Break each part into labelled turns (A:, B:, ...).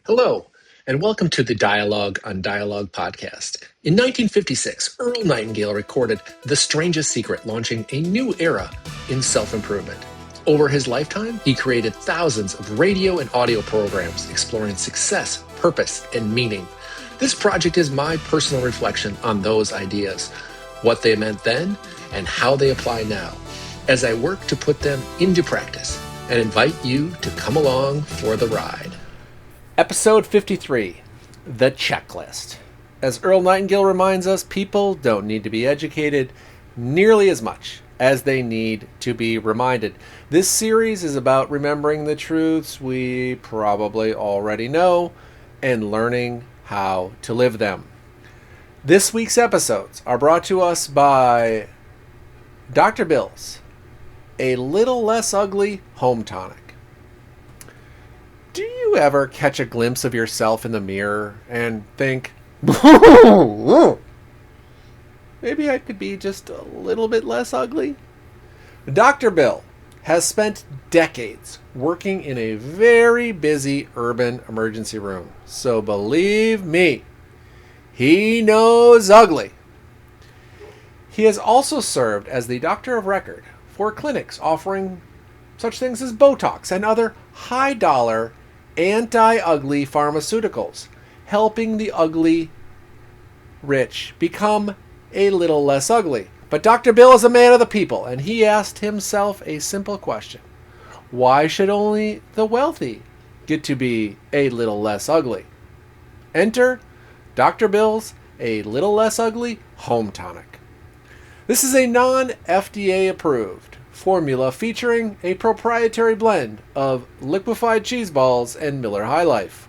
A: Hello, and welcome to the Dialogue on Dialogue podcast. In 1956, Earl Nightingale recorded The Strangest Secret, launching a new era in self-improvement. Over his lifetime, he created thousands of radio and audio programs exploring success, purpose, and meaning. This project is my personal reflection on those ideas, what they meant then, and how they apply now, as I work to put them into practice, and invite you to come along for the ride. Episode 53, The Checklist. As Earl Nightingale reminds us, people don't need to be educated nearly as much as they need to be reminded. This series is about remembering the truths we probably already know and learning how to live them. This week's episodes are brought to us by Dr. Bill's A Little Less Ugly Home Tonic. Do you ever catch a glimpse of yourself in the mirror and think, maybe I could be just a little bit less ugly? Dr. Bill has spent decades working in a very busy urban emergency room. So believe me, he knows ugly. He has also served as the doctor of record for clinics offering such things as Botox and other high-dollar anti-ugly pharmaceuticals, helping the ugly rich become a little less ugly. But Dr. Bill is a man of the people, and he asked himself a simple question. Why should only the wealthy get to be a little less ugly? Enter Dr. Bill's A Little Less Ugly Home Tonic. This is a non-FDA approved formula featuring a proprietary blend of liquefied cheese balls and Miller High Life.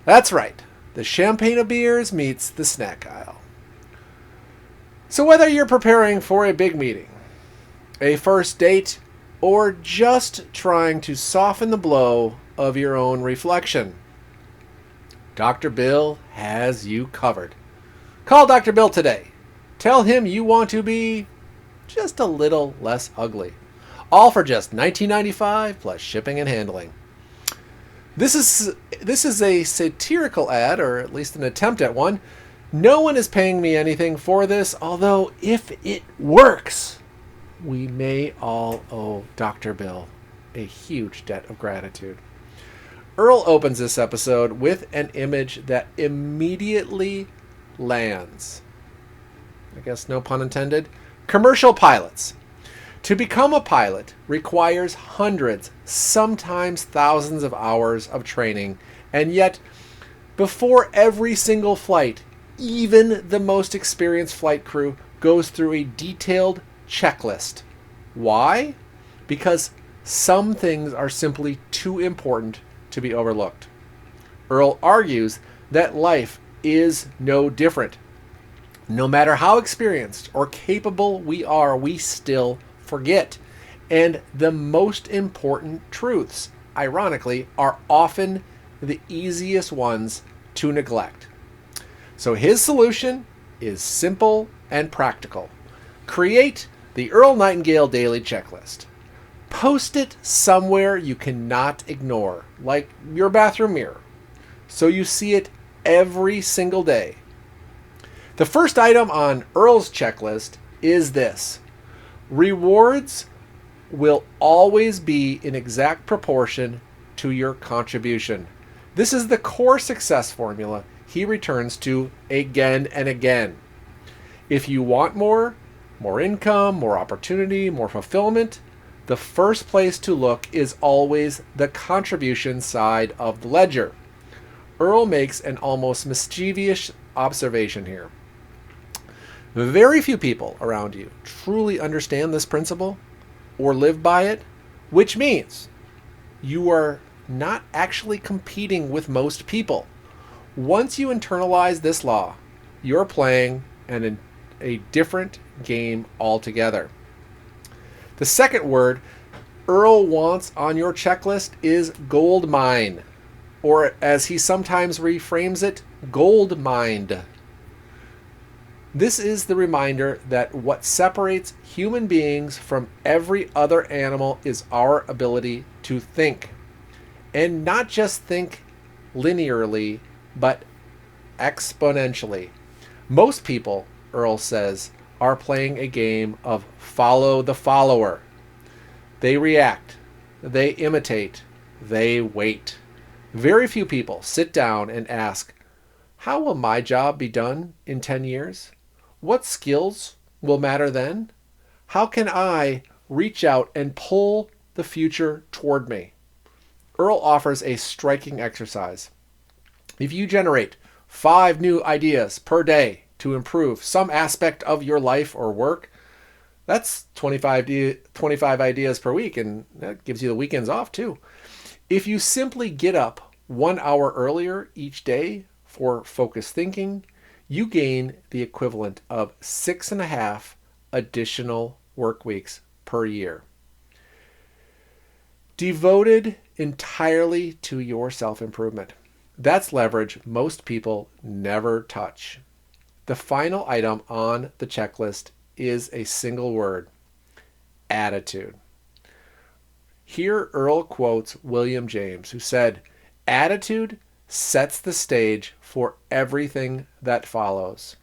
A: That's right, the champagne of beers meets the snack aisle. So whether you're preparing for a big meeting, a first date, or just trying to soften the blow of your own reflection, Dr. Bill has you covered. Call Dr. Bill today. Tell him you want to be just a little less ugly. All for just $19.95 plus shipping and handling. This is a satirical ad, or at least an attempt at one. No one is paying me anything for this, although if it works, we may all owe Dr. Bill a huge debt of gratitude. Earl opens this episode with an image that immediately lands. I guess no pun intended. Commercial pilots. To become a pilot requires hundreds, sometimes thousands of hours of training, and yet before every single flight, even the most experienced flight crew goes through a detailed checklist. Why? Because some things are simply too important to be overlooked. Earl argues that life is no different. No matter how experienced or capable we are, we still forget. And the most important truths, ironically, are often the easiest ones to neglect. So his solution is simple and practical. Create the Earl Nightingale Daily Checklist. Post it somewhere you cannot ignore, like your bathroom mirror, so you see it every single day. The first item on Earl's checklist is this. Rewards will always be in exact proportion to your contribution. This is the core success formula he returns to again and again. If you want more income, more opportunity, more fulfillment, the first place to look is always the contribution side of the ledger. Earl makes an almost mischievous observation here. Very few people around you truly understand this principle or live by it, which means you are not actually competing with most people. Once you internalize this law, you're playing a different game altogether. The second word Earl wants on your checklist is goldmine, or as he sometimes reframes it, goldmind. This is the reminder that what separates human beings from every other animal is our ability to think. And not just think linearly, but exponentially. Most people, Earl says, are playing a game of follow the follower. They react, they imitate, they wait. Very few people sit down and ask, how will my job be done in 10 years? What skills will matter then? How can I reach out and pull the future toward me? Earl offers a striking exercise. If you generate 5 new ideas per day to improve some aspect of your life or work, that's 25 ideas per week, and that gives you the weekends off too. If you simply get up 1 hour earlier each day for focused thinking, you gain the equivalent of 6.5 additional work weeks per year. Devoted entirely to your self-improvement. That's leverage most people never touch. The final item on the checklist is a single word: attitude. Here Earl quotes William James, who said, "Attitude sets the stage for everything that follows."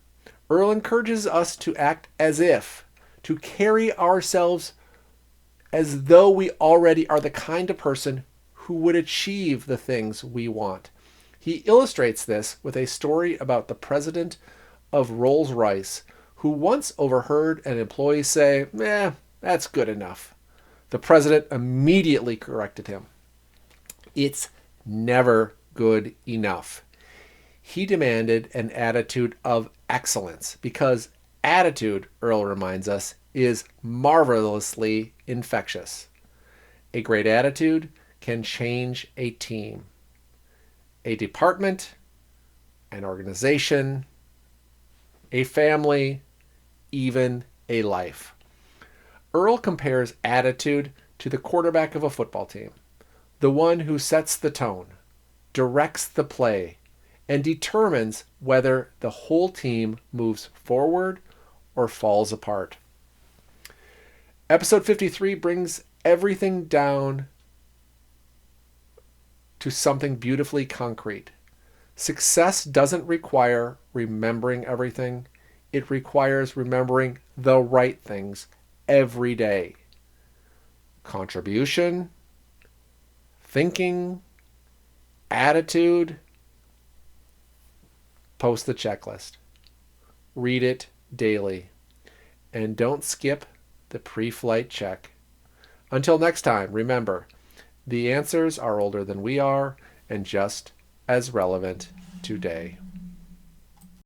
A: Earl encourages us to act as if, to carry ourselves as though we already are the kind of person who would achieve the things we want. He illustrates this with a story about the president of Rolls-Royce, who once overheard an employee say, that's good enough. The president immediately corrected him. It's never good enough. He demanded an attitude of excellence because attitude, Earl reminds us, is marvelously infectious. A great attitude can change a team, a department, an organization, a family, even a life. Earl compares attitude to the quarterback of a football team, the one who sets the tone, directs the play, and determines whether the whole team moves forward or falls apart. Episode 53 brings everything down to something beautifully concrete. Success doesn't require remembering everything. It requires remembering the right things every day. Contribution, thinking, attitude. Post the checklist. Read it daily. And don't skip the pre-flight check. Until next time, remember, the answers are older than we are and just as relevant today.